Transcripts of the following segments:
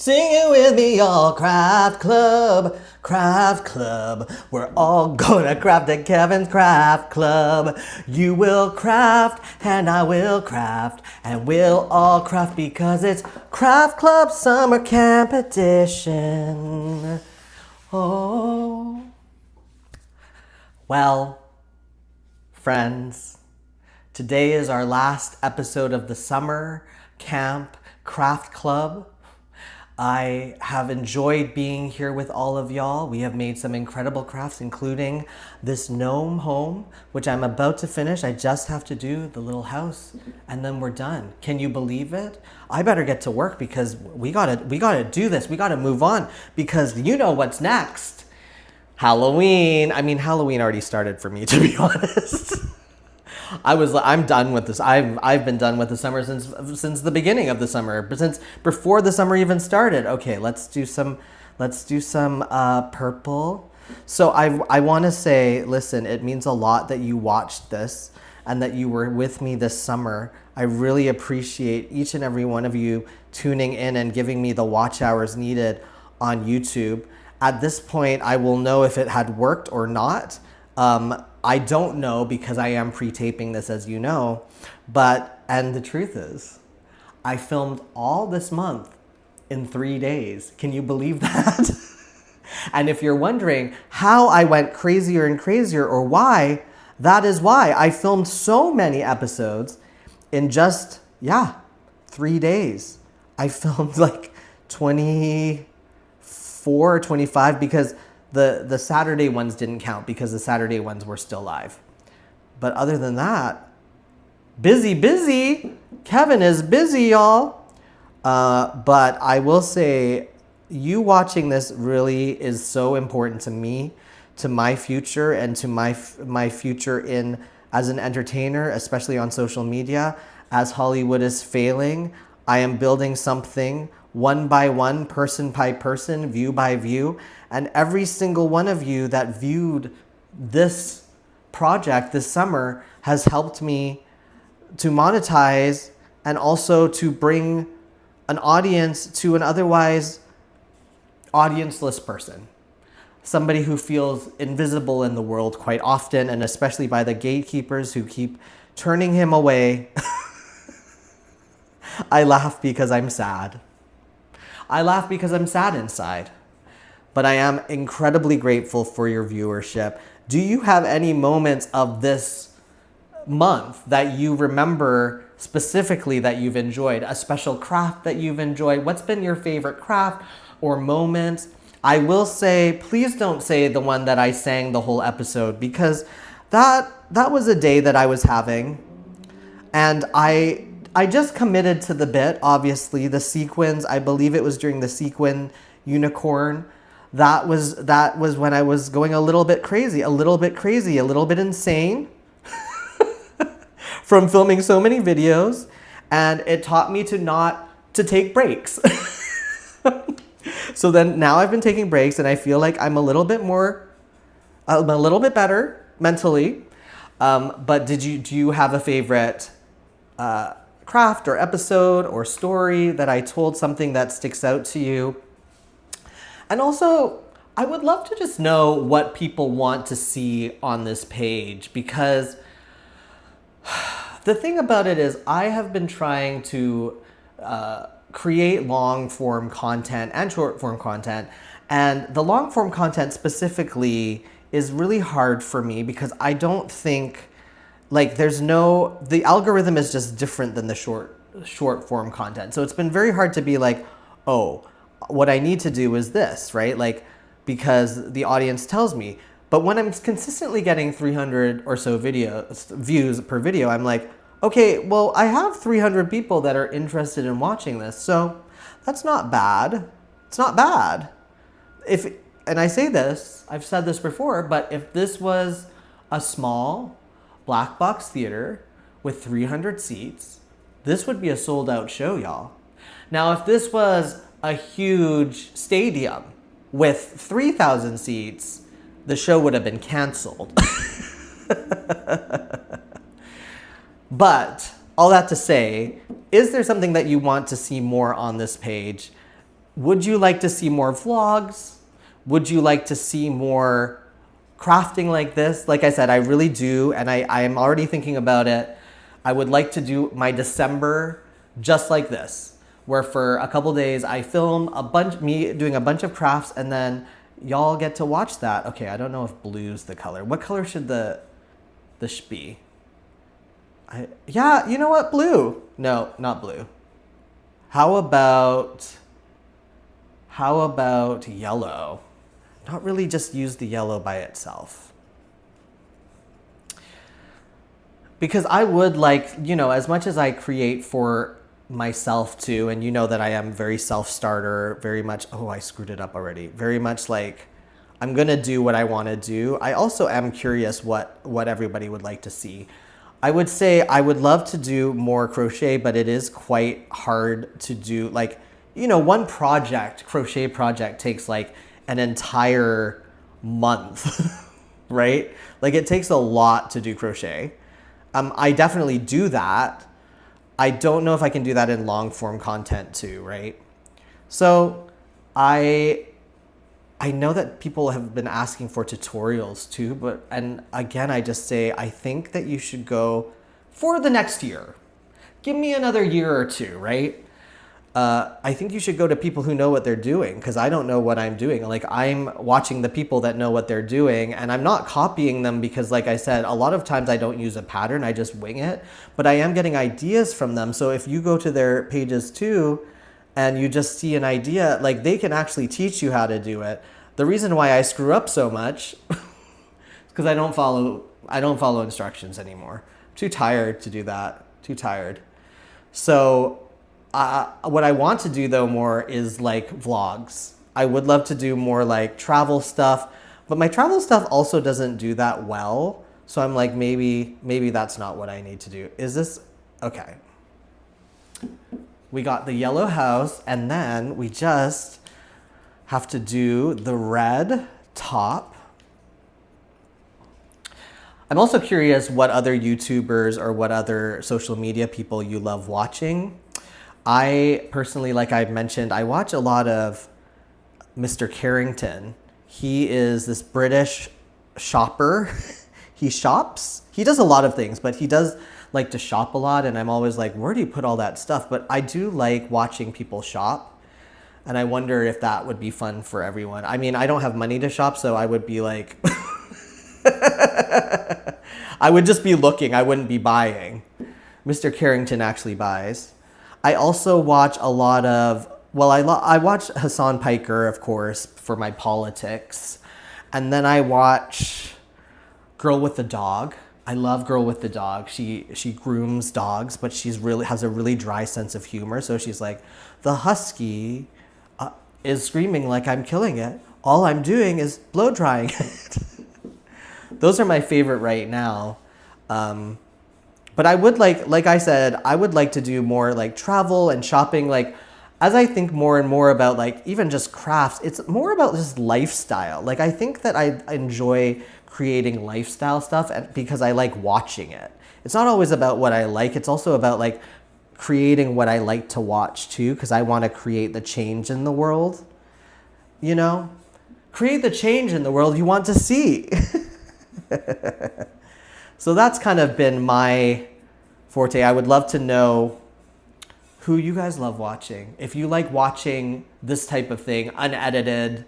Sing it with me, y'all. Craft Club, Craft Club. We're all gonna craft at Kevin's Craft Club. You will craft, and I will craft, and we'll all craft because it's Craft Club Summer Camp Edition. Oh. Well, friends, today is our last episode of the Summer Camp Craft Club. I have enjoyed being here with all of y'all. We have made some incredible crafts, including this gnome home, which I'm about to finish. I just have to do the little house and then we're done. Can you believe it? I better get to work because we gotta do this. We gotta move on because you know what's next. Halloween. I mean, Halloween already started for me, to be honest. I'm done with this. I've been done with the summer since the beginning of the summer, but since before the summer even started. Okay, let's do some purple. So I want to say, listen, it means a lot that you watched this and that you were with me this summer. I really appreciate each and every one of you tuning in and giving me the watch hours needed on YouTube. At this point, I will know if it had worked or not. I don't know because I am pre-taping this, as you know, and the truth is, I filmed all this month in 3 days. Can you believe that? And if you're wondering how I went crazier and crazier or why, that is why I filmed so many episodes in just, 3 days. I filmed like 24 or 25 because the Saturday ones didn't count because the Saturday ones were still live. But other than that, busy. Kevin is busy, y'all. But I will say, you watching this really is so important to me, to my future, and to my future as an entertainer, especially on social media. As Hollywood is failing, I am building something one by one, person by person, view by view. And every single one of you that viewed this project this summer has helped me to monetize and also to bring an audience to an otherwise audienceless person. Somebody who feels invisible in the world quite often, and especially by the gatekeepers who keep turning him away. I laugh because I'm sad. I laugh because I'm sad inside. But I am incredibly grateful for your viewership. Do you have any moments of this month that you remember specifically that you've enjoyed? A special craft that you've enjoyed? What's been your favorite craft or moment? I will say, please don't say the one that I sang the whole episode, because that was a day that I was having. And I just committed to the bit, obviously. The sequins, I believe it was during the sequin unicorn. That was when I was going a little bit crazy, a little bit insane from filming so many videos. And it taught me to take breaks. So then now I've been taking breaks and I feel like I'm a little bit better mentally. But do you have a favorite craft or episode or story that I told, something that sticks out to you? And also, I would love to just know what people want to see on this page, because the thing about it is I have been trying to create long-form content and short-form content. And the long-form content specifically is really hard for me because I don't think, like, the algorithm is just different than the short-form content. So it's been very hard to be like, oh, what I need to do is this, right? Like, because the audience tells me. But when I'm consistently getting 300 or so views per video, I'm like, okay, well, I have 300 people that are interested in watching this. So that's not bad. It's not bad. And I say this, I've said this before, but if this was a small black box theater with 300 seats, this would be a sold out show, y'all. Now, if this was a huge stadium with 3,000 seats, the show would have been canceled. But all that to say, is there something that you want to see more on this page? would you like to see more vlogs? Would you like to see more crafting like this? Like I said, I really do, and I am already thinking about it. I would like to do my December just like this, where for a couple days I film me doing a bunch of crafts, and then y'all get to watch that. Okay, I don't know if blue's the color. What color should the be? Yeah, you know what? Blue. No, not blue. How about yellow? Not really just use the yellow by itself. Because I would like, as much as I create for myself too, and you know that I am very self-starter, very much, oh, I screwed it up already. Very much like, I'm gonna do what I wanna do. I also am curious what everybody would like to see. I would say I would love to do more crochet, but it is quite hard to do. Like, one crochet project takes like an entire month, right? Like it takes a lot to do crochet. I definitely do that. I don't know if I can do that in long form content too, right? So I know that people have been asking for tutorials too, and again, I just say, I think that you should go for the next year. Give me another year or two, right? I think you should go to people who know what they're doing, because I don't know what I'm doing. Like, I'm watching the people that know what they're doing, and I'm not copying them because, like I said, a lot of times I don't use a pattern, I just wing it, but I am getting ideas from them. So if you go to their pages too, and you just see an idea, like they can actually teach you how to do it. The reason why I screw up so much is because I don't follow instructions anymore. I'm too tired to do that, too tired. So what I want to do though more is like vlogs. I would love to do more like travel stuff, but my travel stuff also doesn't do that well. So I'm like, maybe that's not what I need to do. Is this, okay. We got the yellow house, and then we just have to do the red top. I'm also curious what other YouTubers or what other social media people you love watching. I personally, like I mentioned, I watch a lot of Mr. Carrington. He is this British shopper. He shops. He does a lot of things, but he does like to shop a lot. And I'm always like, where do you put all that stuff? But I do like watching people shop. And I wonder if that would be fun for everyone. I mean, I don't have money to shop, so I would be like, I would just be looking. I wouldn't be buying. Mr. Carrington actually buys. I also watch a lot of, I watch Hassan Piker, of course, for my politics. And then I watch Girl with the Dog. I love Girl with the Dog. She grooms dogs, but has a really dry sense of humor. So she's like, the husky is screaming like I'm killing it. All I'm doing is blow drying it. Those are my favorite right now. But I would like I said, I would like to do more like travel and shopping. Like, as I think more and more about like even just crafts, it's more about just lifestyle. Like, I think that I enjoy creating lifestyle stuff because I like watching it. It's not always about what I like. It's also about like creating what I like to watch too, because I want to create the change in the world. Create the change in the world you want to see. So that's kind of been my forte. I would love to know who you guys love watching. If you like watching this type of thing, unedited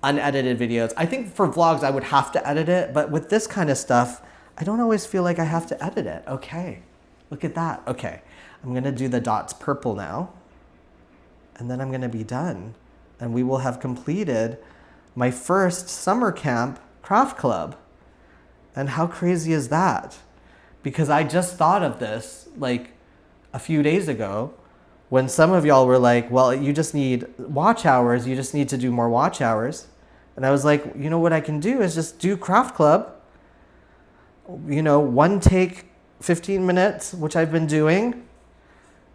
videos. I think for vlogs, I would have to edit it. But with this kind of stuff, I don't always feel like I have to edit it. Okay, look at that. Okay, I'm going to do the dots purple now. And then I'm going to be done. And we will have completed my first summer camp craft club. And how crazy is that? Because I just thought of this like a few days ago when some of y'all were like, well, you just need watch hours. You just need to do more watch hours. And I was like, you know what I can do is just do craft club. One take, 15 minutes, which I've been doing,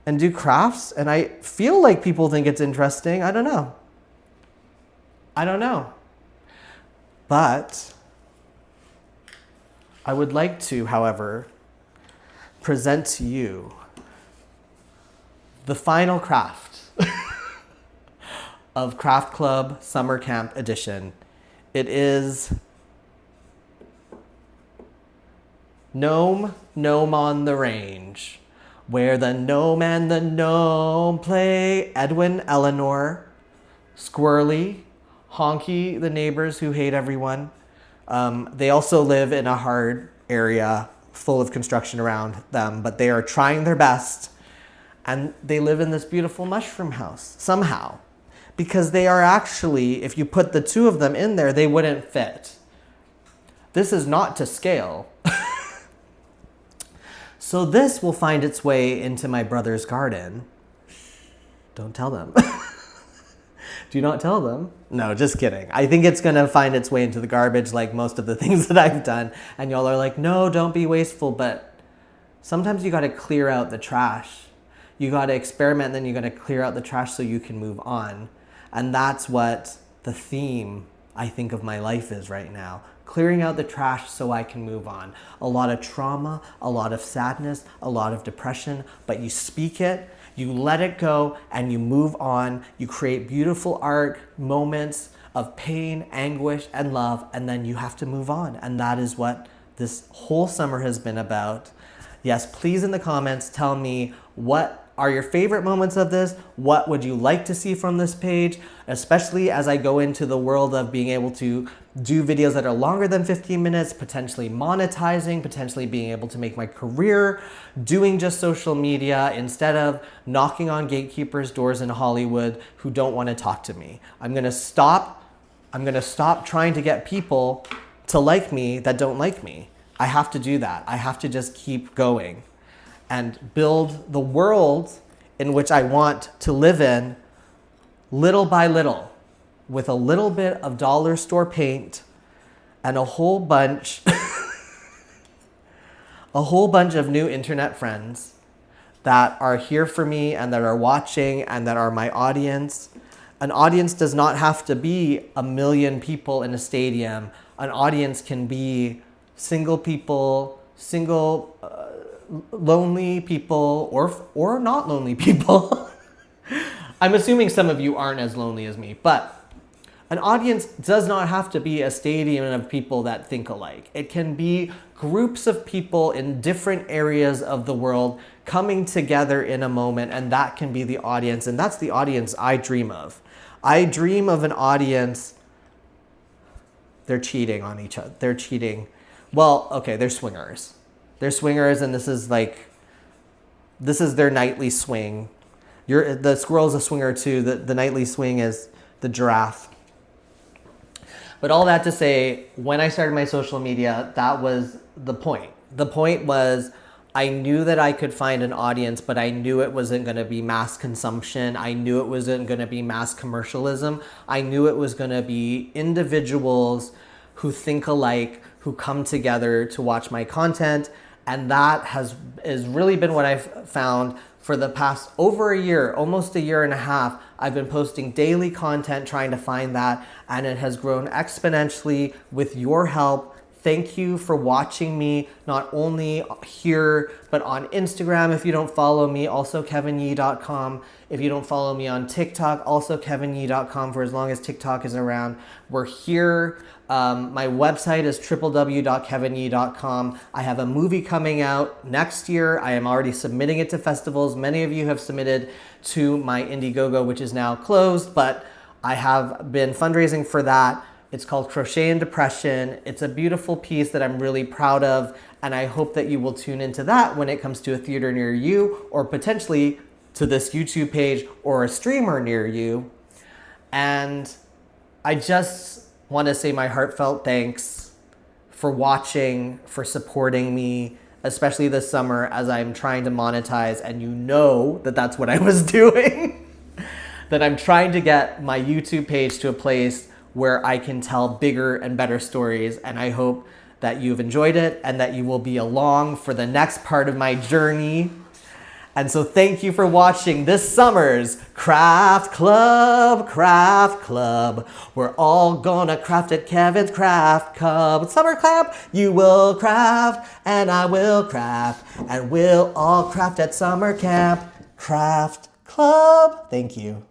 and do crafts. And I feel like people think it's interesting. I don't know. But I would like to, however, present to you the final craft of Craft Club Summer Camp Edition. It is Gnome, Gnome on the Range, where the gnome and the gnome play. Edwin, Eleanor, Squirrely, Honky, the neighbors who hate everyone. They also live in a hard area full of construction around them, but they are trying their best. And they live in this beautiful mushroom house somehow, because they are actually, if you put the two of them in there, they wouldn't fit. This is not to scale. So this will find its way into my brother's garden. Don't tell them. Do not tell them. No, just kidding. I think it's going to find its way into the garbage like most of the things that I've done. And y'all are like, no, don't be wasteful. But sometimes you got to clear out the trash. You got to experiment, then you got to clear out the trash so you can move on. And that's what the theme, I think, of my life is right now. Clearing out the trash so I can move on. A lot of trauma, a lot of sadness, a lot of depression, but you speak it, you let it go, and you move on. You create beautiful art, moments of pain, anguish, and love, and then you have to move on. And that is what this whole summer has been about. Yes, please in the comments tell me what are your favorite moments of this? What would you like to see from this page? Especially as I go into the world of being able to do videos that are longer than 15 minutes, potentially monetizing, potentially being able to make my career doing just social media instead of knocking on gatekeepers' doors in Hollywood who don't want to talk to me. I'm gonna stop trying to get people to like me that don't like me. I have to do that. I have to just keep going and build the world in which I want to live in little by little, with a little bit of dollar store paint and a whole bunch of new internet friends that are here for me and that are watching and that are my audience. An audience does not have to be 1 million people in a stadium. An audience can be single people, lonely people, or not lonely people. I'm assuming some of you aren't as lonely as me, but an audience does not have to be a stadium of people that think alike. It can be groups of people in different areas of the world coming together in a moment, and that can be the audience, and that's the audience I dream of. I dream of an audience. They're cheating on each other. They're cheating. Well, okay, they're swingers. They're swingers, and this is their nightly swing. The squirrel's a swinger too. The nightly swing is the giraffe. But all that to say, when I started my social media, that was the point. The point was I knew that I could find an audience, but I knew it wasn't going to be mass consumption. I knew it wasn't going to be mass commercialism. I knew it was going to be individuals who think alike, who come together to watch my content. And that has really been what I've found for the past over a year, almost a year and a half. I've been posting daily content trying to find that, and it has grown exponentially with your help. Thank you for watching me, not only here, but on Instagram if you don't follow me, also kevinyee.com. If you don't follow me on TikTok, also kevinyee.com for as long as TikTok is around. We're here. My website is www.kevinyee.com. I have a movie coming out next year. I am already submitting it to festivals. Many of you have submitted to my Indiegogo, which is now closed, but I have been fundraising for that. It's called Crochet in Depression. It's a beautiful piece that I'm really proud of, and I hope that you will tune into that when it comes to a theater near you, or potentially to this YouTube page or a streamer near you. And I just want to say my heartfelt thanks for watching, for supporting me, especially this summer as I'm trying to monetize, and you know that that's what I was doing. That I'm trying to get my YouTube page to a place where I can tell bigger and better stories, and I hope that you've enjoyed it and that you will be along for the next part of my journey. And so thank you for watching this summer's Craft Club. We're all gonna craft at Kevin's Craft Club. Summer camp, you will craft and I will craft, and we'll all craft at summer camp. Craft Club. Thank you.